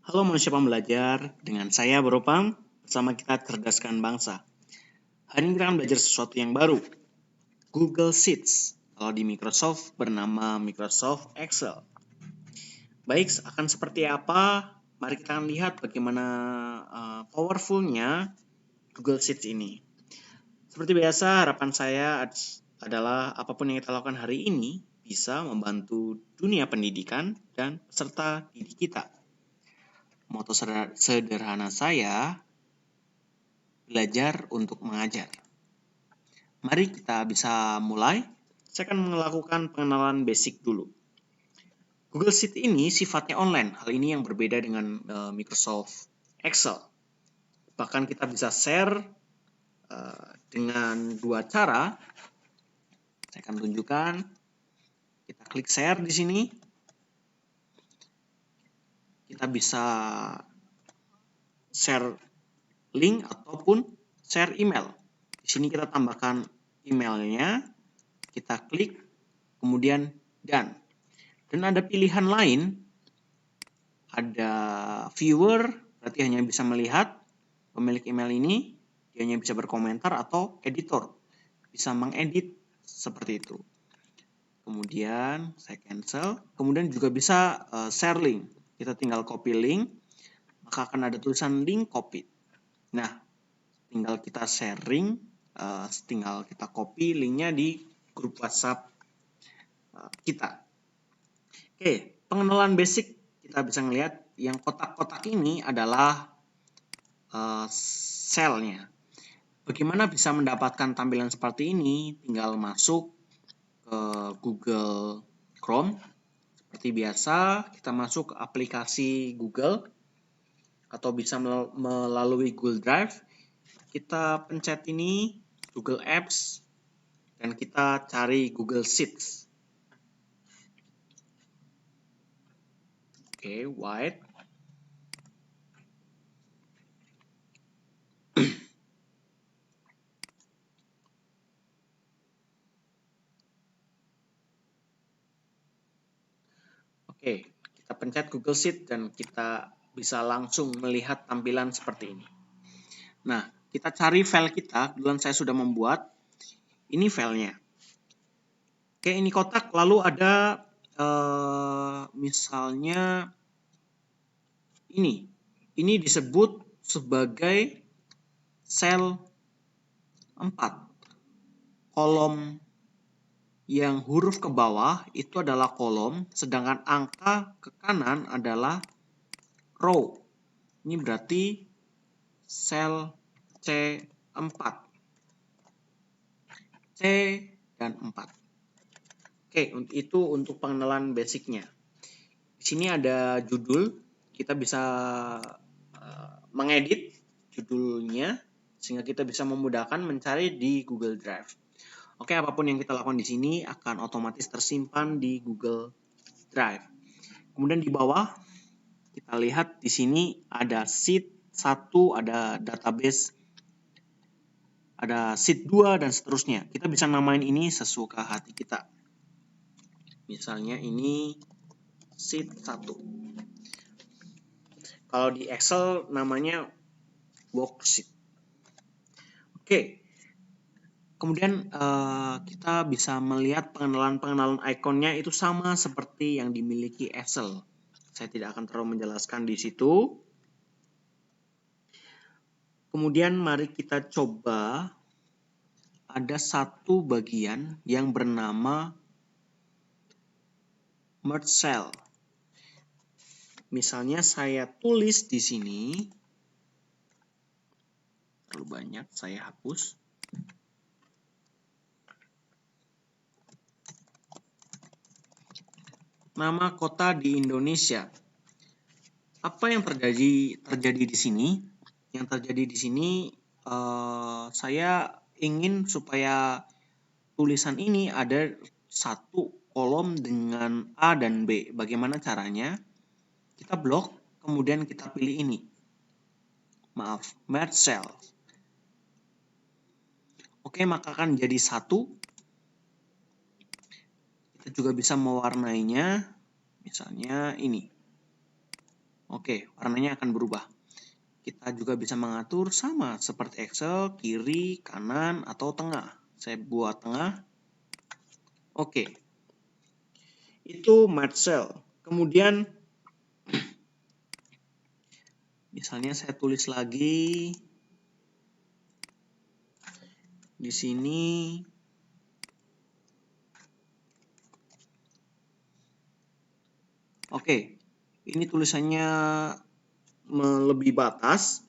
Halo manusia pembelajar, dengan saya Baropam, bersama kita cerdaskan bangsa. Hari ini kita akan belajar sesuatu yang baru, Google Sheets. Kalau di Microsoft bernama Microsoft Excel. Baik, akan seperti apa? Mari kita akan lihat bagaimana powerfulnya Google Sheets ini. Seperti biasa, harapan saya adalah apapun yang kita lakukan hari ini bisa membantu dunia pendidikan dan peserta didik kita. Moto sederhana saya, belajar untuk mengajar. Mari kita bisa mulai. Saya akan melakukan pengenalan basic dulu. Google Sheet ini sifatnya online. Hal ini yang berbeda dengan Microsoft Excel. Bahkan kita bisa share dengan dua cara. Saya akan tunjukkan. Kita klik share di sini. Kita bisa share link ataupun share email. Di sini kita tambahkan emailnya, kita klik, kemudian done. Dan ada pilihan lain, ada viewer, berarti hanya bisa melihat pemilik email ini, dia hanya bisa berkomentar, atau editor, bisa mengedit seperti itu. Kemudian saya cancel, kemudian juga bisa share link. Kita tinggal copy link, maka akan ada tulisan link copied. Nah, tinggal kita sharing, tinggal kita copy linknya di grup WhatsApp kita. Oke, pengenalan basic kita bisa melihat yang kotak-kotak ini adalah selnya. Bagaimana bisa mendapatkan tampilan seperti ini? Tinggal masuk ke Google Chrome. Seperti biasa, kita masuk ke aplikasi Google atau bisa melalui Google Drive. Kita pencet ini Google Apps dan kita cari Google Sheets. Oke, white. Oke, kita pencet Google Sheet dan kita bisa langsung melihat tampilan seperti ini. Nah, kita cari file kita. Kebetulan saya sudah membuat. Ini filenya. Oke, ini kotak. Lalu ada misalnya ini. Ini disebut sebagai sel 4. Kolom yang huruf ke bawah itu adalah kolom, sedangkan angka ke kanan adalah row. Ini berarti sel C4. C dan 4. Oke, itu untuk pengenalan basicnya. Di sini ada judul, kita bisa mengedit judulnya sehingga kita bisa memudahkan mencari di Google Drive. Oke, apapun yang kita lakukan di sini akan otomatis tersimpan di Google Drive. Kemudian di bawah kita lihat di sini ada sheet 1, ada database, ada sheet 2 dan seterusnya. Kita bisa namain ini sesuka hati kita. Misalnya ini sheet 1. Kalau di Excel namanya worksheet. Oke. Kemudian kita bisa melihat pengenalan ikonnya itu sama seperti yang dimiliki Excel. Saya tidak akan terlalu menjelaskan di situ. Kemudian mari kita coba, ada satu bagian yang bernama merge cell. Misalnya saya tulis di sini, terlalu banyak, saya hapus. Nama kota di Indonesia. Apa yang terjadi di sini? Yang terjadi di sini, saya ingin supaya tulisan ini ada satu kolom dengan A dan B. Bagaimana caranya? Kita blok, kemudian kita pilih ini. Maaf, merge cell. Oke, maka akan jadi satu. Kita juga bisa mewarnainya, misalnya ini. Oke, warnanya akan berubah. Kita juga bisa mengatur sama seperti Excel, kiri, kanan, atau tengah. Saya buat tengah. Oke, itu match cell. Kemudian, misalnya saya tulis lagi di sini. Oke, ini tulisannya melebihi batas.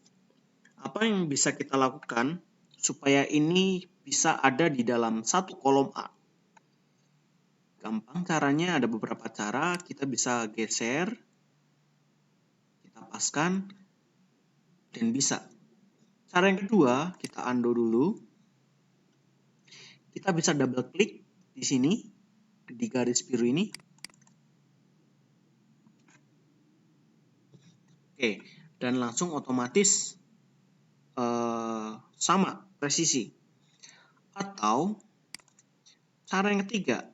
Apa yang bisa kita lakukan supaya ini bisa ada di dalam satu kolom A? Gampang caranya, ada beberapa cara. Kita bisa geser, kita paskan, dan bisa. Cara yang kedua, kita undo dulu. Kita bisa double klik di sini, di garis biru ini. Oke, dan langsung otomatis sama presisi. Atau cara yang ketiga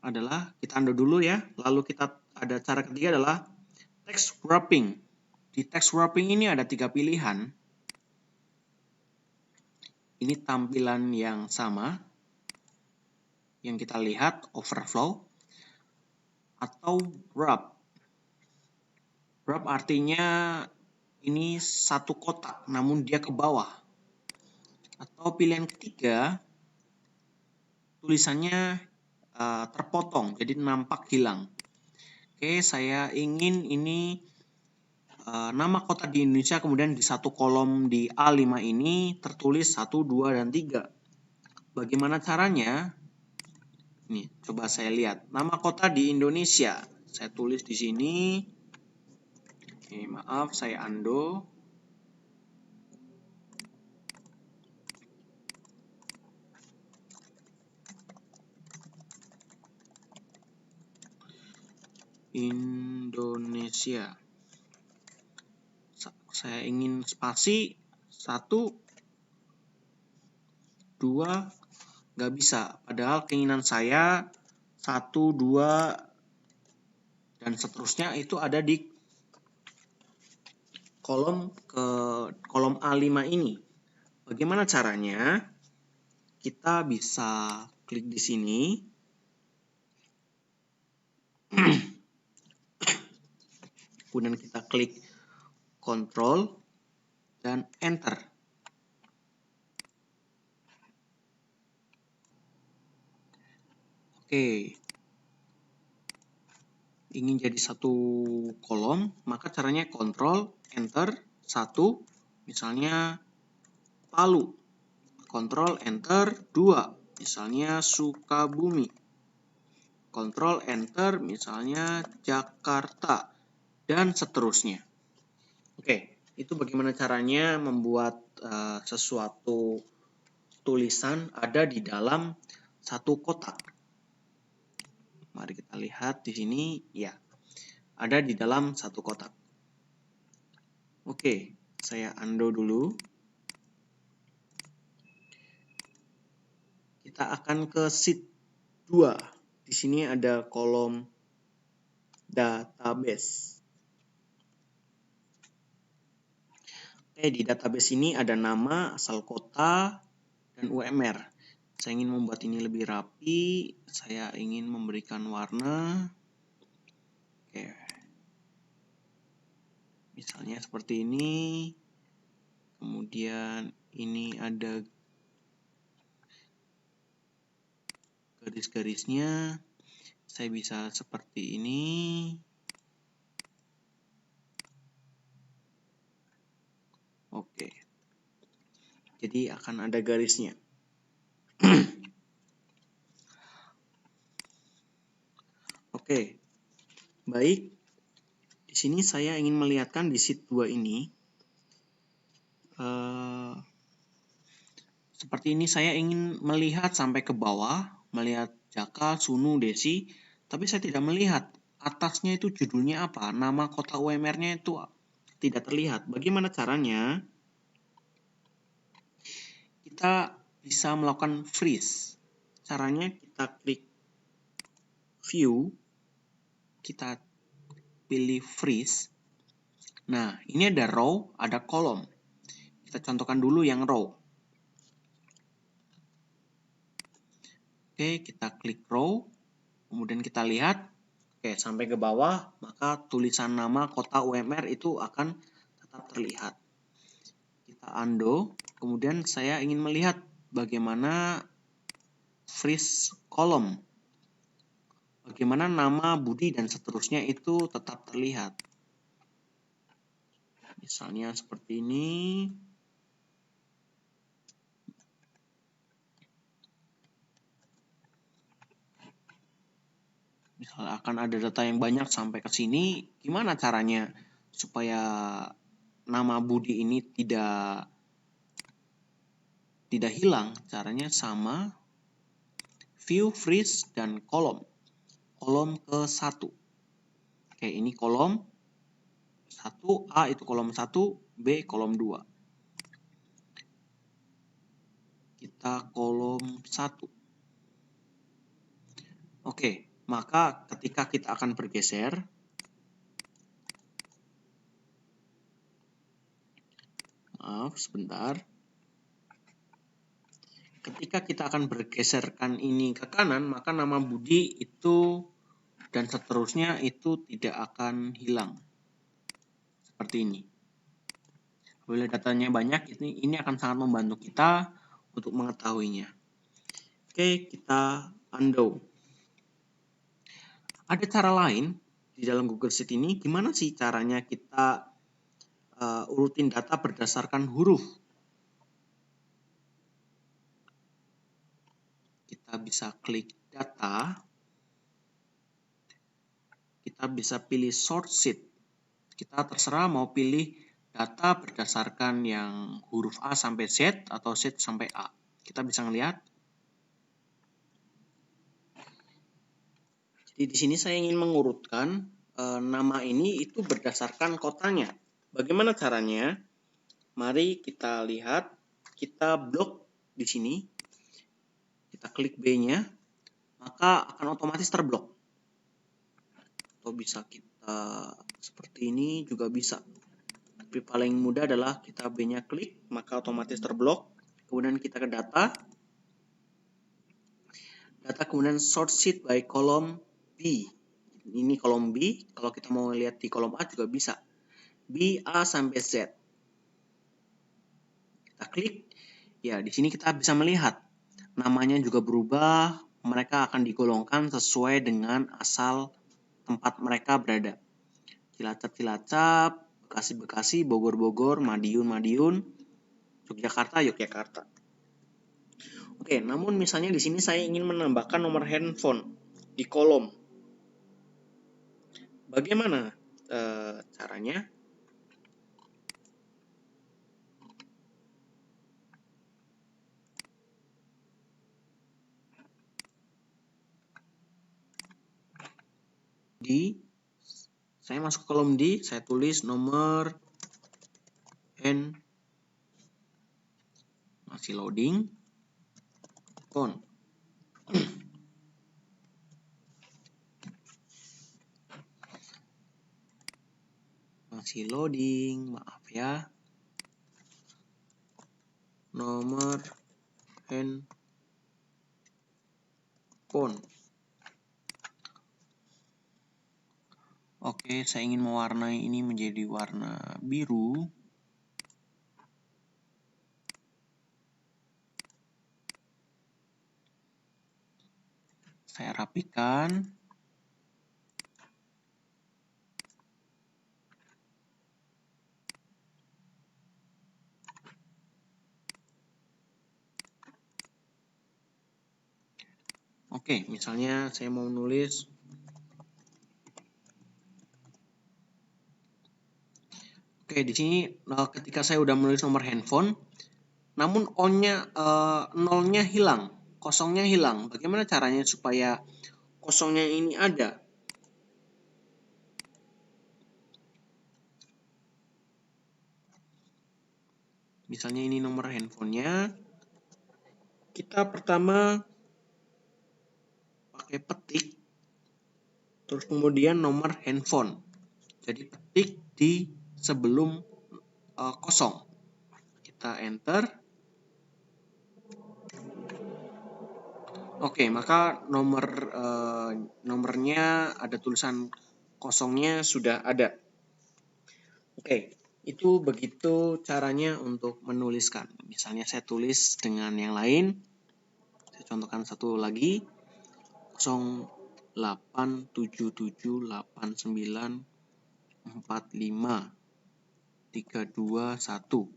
adalah kita undo dulu ya. Lalu kita ada cara ketiga adalah text wrapping. Di text wrapping ini ada 3 pilihan. Ini tampilan yang sama yang kita lihat, overflow atau wrap. Wrap artinya ini satu kotak, namun dia ke bawah. Atau pilihan ketiga, tulisannya terpotong, jadi nampak hilang. Oke, saya ingin ini nama kota di Indonesia, kemudian di satu kolom di A5 ini tertulis 1, 2, dan 3. Bagaimana caranya? Nih, coba saya lihat. Nama kota di Indonesia. Saya tulis di sini. Oke, maaf, saya undo. Indonesia. Saya ingin spasi 1, 2, nggak bisa. Padahal keinginan saya 1, 2, dan seterusnya itu ada di kolom A5 ini. Bagaimana caranya? Kita bisa klik di sini. Kemudian kita klik Ctrl dan Enter. Oke. Ingin jadi satu kolom, maka caranya Ctrl, Enter, 1, misalnya Palu. Ctrl, Enter, 2, misalnya Sukabumi. Ctrl, Enter, misalnya Jakarta, dan seterusnya. Oke, itu bagaimana caranya membuat sesuatu tulisan ada di dalam satu kotak. Mari kita lihat di sini, ya, ada di dalam satu kotak. Oke, saya undo dulu. Kita akan ke sheet 2. Di sini ada kolom database. Oke, di database ini ada nama, asal kota, dan UMR. Saya ingin membuat ini lebih rapi. Saya ingin memberikan warna. Oke. Misalnya seperti ini. Kemudian ini ada garis-garisnya. Saya bisa seperti ini. Oke. Jadi akan ada garisnya. Oke. Baik. Di sini saya ingin melihatkan di sheet 2 ini. Seperti ini saya ingin melihat sampai ke bawah, melihat Jaka, Sunu, Desi, tapi saya tidak melihat atasnya itu judulnya apa, nama kota UMR-nya itu tidak terlihat. Bagaimana caranya? Kita bisa melakukan freeze. Caranya kita klik view, kita pilih freeze. Nah, ini ada row, ada kolom. Kita contohkan dulu yang row. Oke, kita klik row. Kemudian kita lihat, oke, sampai ke bawah, maka tulisan nama kota UMR itu akan tetap terlihat. Kita undo, kemudian saya ingin melihat bagaimana freeze kolom. Bagaimana nama, Budi, dan seterusnya itu tetap terlihat. Misalnya seperti ini. Misalnya akan ada data yang banyak sampai ke sini, gimana caranya supaya nama Budi ini tidak hilang? Caranya sama, view, freeze, dan kolom. Kolom ke-1. Oke, ini kolom 1, A itu kolom 1, B kolom 2. Kita kolom 1. Oke, maka ketika kita akan bergeser, maaf sebentar. Ketika kita akan bergeserkan ini ke kanan, maka nama Budi itu dan seterusnya itu tidak akan hilang. Seperti ini. Apabila datanya banyak, ini akan sangat membantu kita untuk mengetahuinya. Oke, kita undo. Ada cara lain di dalam Google Sheet ini, gimana sih caranya kita urutin data berdasarkan huruf? Kita bisa klik data, kita bisa pilih sort sheet. Kita terserah mau pilih data berdasarkan yang huruf A sampai Z atau Z sampai A. Kita bisa ngelihat. Jadi di sini saya ingin mengurutkan nama ini itu berdasarkan kotanya. Bagaimana caranya? Mari kita lihat. Kita blok di sini. Kita klik B-nya, maka akan otomatis terblok. Atau bisa kita seperti ini juga bisa. Tapi paling mudah adalah kita B-nya klik, maka otomatis terblok. Kemudian kita ke data. Data kemudian sort sheet by kolom B. Ini kolom B. Kalau kita mau lihat di kolom A juga bisa. B, A sampai Z. Kita klik. Ya, di sini kita bisa melihat. Namanya juga berubah. Mereka akan digolongkan sesuai dengan asal tempat mereka berada. Cilacap, Bekasi, Bogor, Madiun, Yogyakarta. Oke, namun misalnya di sini saya ingin menambahkan nomor handphone di kolom. Bagaimana caranya? Saya masuk ke kolom D, saya tulis nomor handphone. Masih loading. Phone. Masih loading, maaf ya. Nomor handphone. Oke, saya ingin mewarnai ini menjadi warna biru. Saya rapikan. Oke, misalnya saya mau nulis di sini ketika saya udah menulis nomor handphone, namun nolnya hilang, kosongnya hilang. Bagaimana caranya supaya kosongnya ini ada? Misalnya ini nomor handphonenya. Kita pertama pakai petik, terus kemudian nomor handphone. Jadi ketik di sebelum kosong. Kita enter. Oke, maka nomornya ada tulisan kosongnya sudah ada. Oke, itu begitu caranya untuk menuliskan. Misalnya saya tulis dengan yang lain. Saya contohkan satu lagi. 0877894532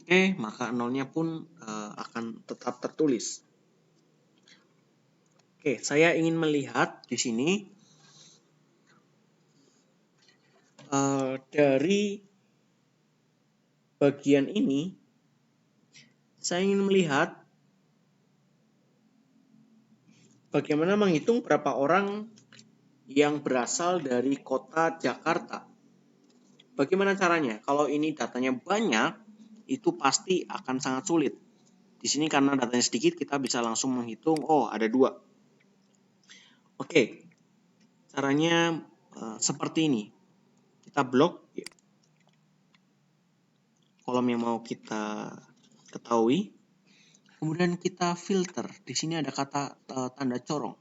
Oke, maka nolnya pun akan tetap tertulis. Oke, saya ingin melihat di sini dari bagian ini, saya ingin melihat bagaimana menghitung berapa orang yang berasal dari kota Jakarta. Bagaimana caranya? Kalau ini datanya banyak, itu pasti akan sangat sulit. Di sini karena datanya sedikit, kita bisa langsung menghitung, oh ada 2. Oke, caranya seperti ini. Kita blok kolom yang mau kita ketahui. Kemudian kita filter. Di sini ada kata tanda corong.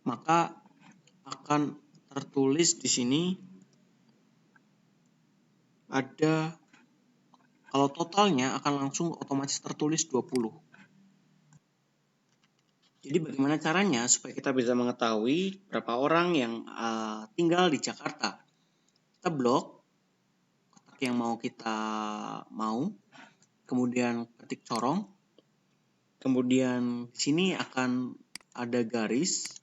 Maka akan tertulis di sini ada, kalau totalnya akan langsung otomatis tertulis 20. Jadi bagaimana caranya supaya kita bisa mengetahui berapa orang yang tinggal di Jakarta? Kita blok kotak yang mau kita kemudian ketik corong, kemudian di sini akan ada garis.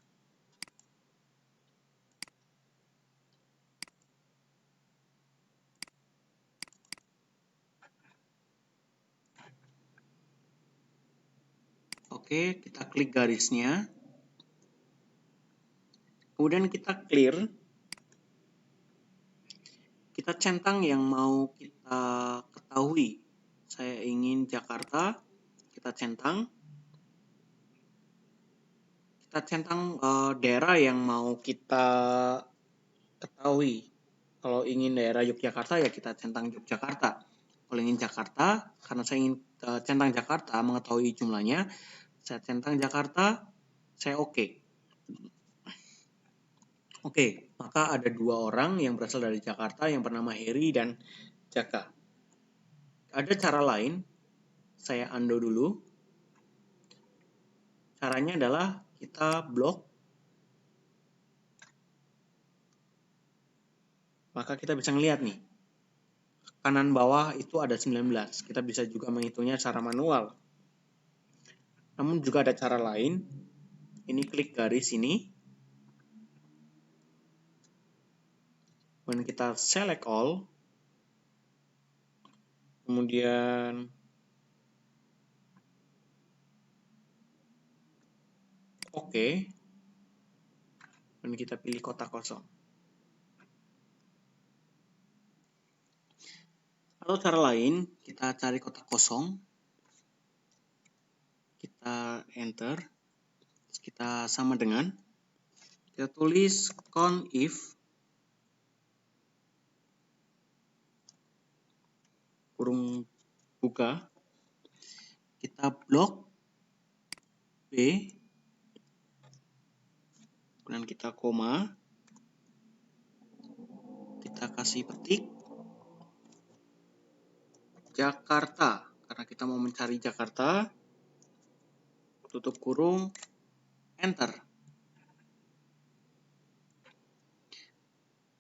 Oke, kita klik garisnya. Kemudian kita clear. Kita centang yang mau kita ketahui. Saya ingin Jakarta. Kita centang. Kita centang daerah yang mau kita ketahui. Kalau ingin daerah Yogyakarta, ya kita centang Yogyakarta. Kalau ingin Jakarta, karena saya ingin centang Jakarta, mengetahui jumlahnya, saya centang Jakarta, saya oke. Oke, maka ada 2 orang yang berasal dari Jakarta yang bernama Heri dan Jaka. Ada cara lain, saya undo dulu. Caranya adalah kita blok. Maka kita bisa ngelihat nih, kanan bawah itu ada 19. Kita bisa juga menghitungnya secara manual. Namun juga ada cara lain. Ini klik garis ini. Kemudian kita select all. Kemudian oke. Dan kita pilih kotak kosong. Atau cara lain, kita cari kotak kosong. Kita enter. Kita sama dengan. Kita tulis count if kurung buka, kita blok B, kemudian kita koma, kita kasih petik Jakarta, karena kita mau mencari Jakarta, tutup kurung, enter.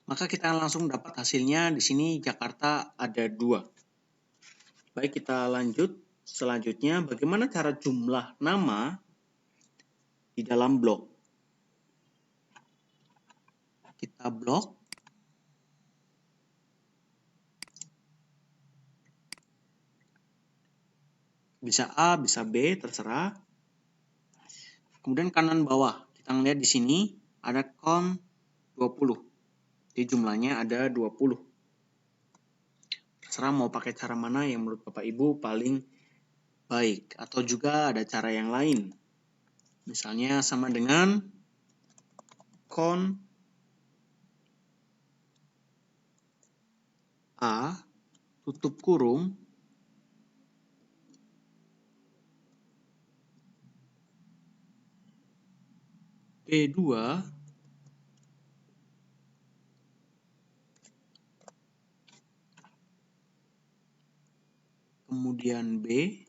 Maka kita langsung dapat hasilnya. Di sini Jakarta ada 2. Baik, kita lanjut. Selanjutnya, bagaimana cara jumlah nama di dalam blok? Kita blok. Bisa A, bisa B, terserah. Kemudian kanan bawah, kita lihat di sini ada count 20. Jadi jumlahnya ada 20. terserah mau pakai cara mana yang menurut Bapak Ibu paling baik. Atau juga ada cara yang lain. Misalnya sama dengan kon A tutup kurung B2 kemudian B,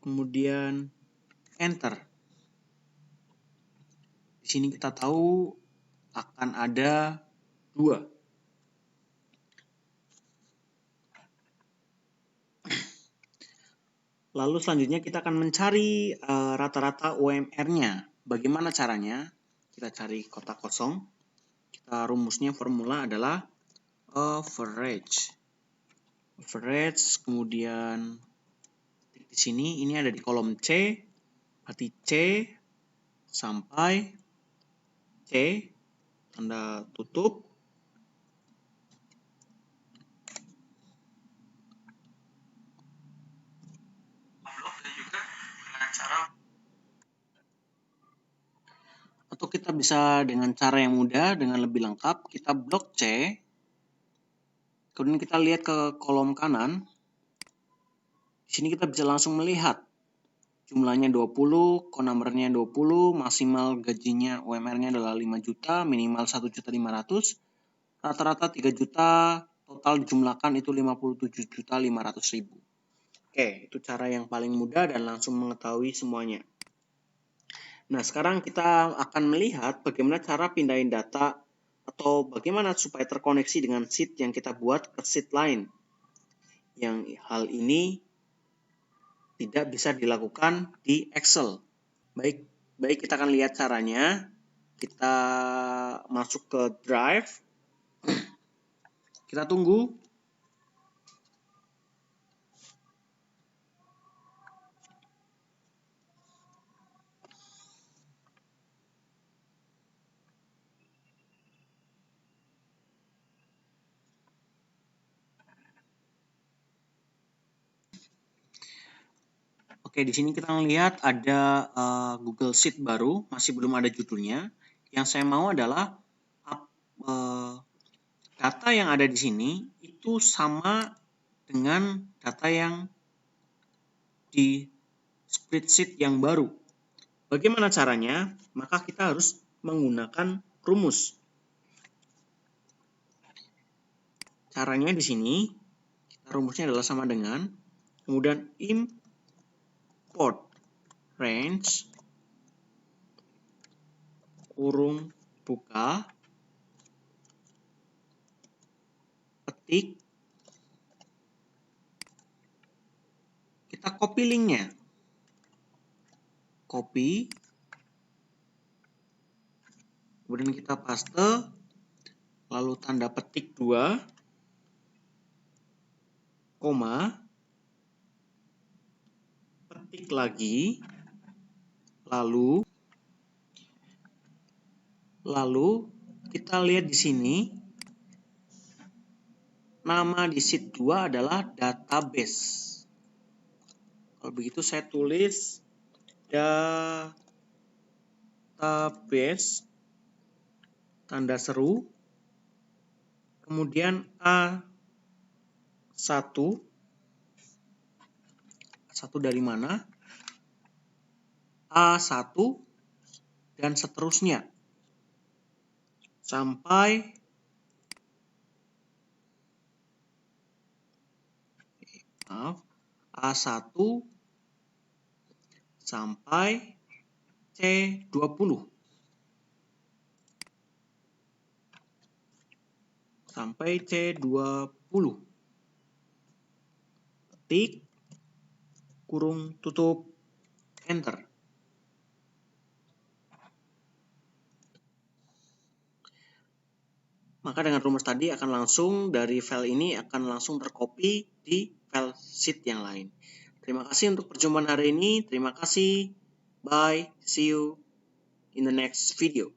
kemudian enter. Di sini kita tahu akan ada 2. Lalu selanjutnya kita akan mencari rata-rata UMR-nya. Bagaimana caranya? Kita cari kotak kosong. Kita rumusnya formula adalah average. Average, kemudian di sini ini ada di kolom C, berarti C sampai C, tanda tutup, atau kita bisa dengan cara yang mudah, dengan lebih lengkap, kita blok C, kemudian kita lihat ke kolom kanan. Di sini kita bisa langsung melihat jumlahnya 20, code number-nya 20, maksimal gajinya UMR-nya adalah 5 juta, minimal 1.500.000, rata-rata 3 juta, total dijumlahkan itu 57.500.000. Oke, itu cara yang paling mudah dan langsung mengetahui semuanya. Nah, sekarang kita akan melihat bagaimana cara pindahin data atau bagaimana supaya terkoneksi dengan sheet yang kita buat ke sheet lain. Yang hal ini tidak bisa dilakukan di Excel. Baik kita akan lihat caranya. Kita masuk ke Drive. Kita tunggu. Oke, di sini kita lihat ada Google Sheet baru, masih belum ada judulnya. Yang saya mau adalah data yang ada di sini itu sama dengan data yang di spreadsheet yang baru. Bagaimana caranya? Maka kita harus menggunakan rumus. Caranya di sini, rumusnya adalah sama dengan, kemudian import range, kurung buka, petik, kita copy linknya. Copy, kemudian kita paste, lalu tanda petik 2, koma, petik lagi, lalu kita lihat di sini, nama di sheet 2 adalah database. Kalau begitu saya tulis database, tanda seru, kemudian A1 dari mana? A1 dan seterusnya sampai A1 sampai C20. Sampai C20. Ketik, kurung tutup, enter. Maka dengan rumus tadi akan langsung dari file ini akan langsung tercopy di file sheet yang lain. Terima kasih untuk perjumpaan hari ini. Terima kasih. Bye. See you in the next video.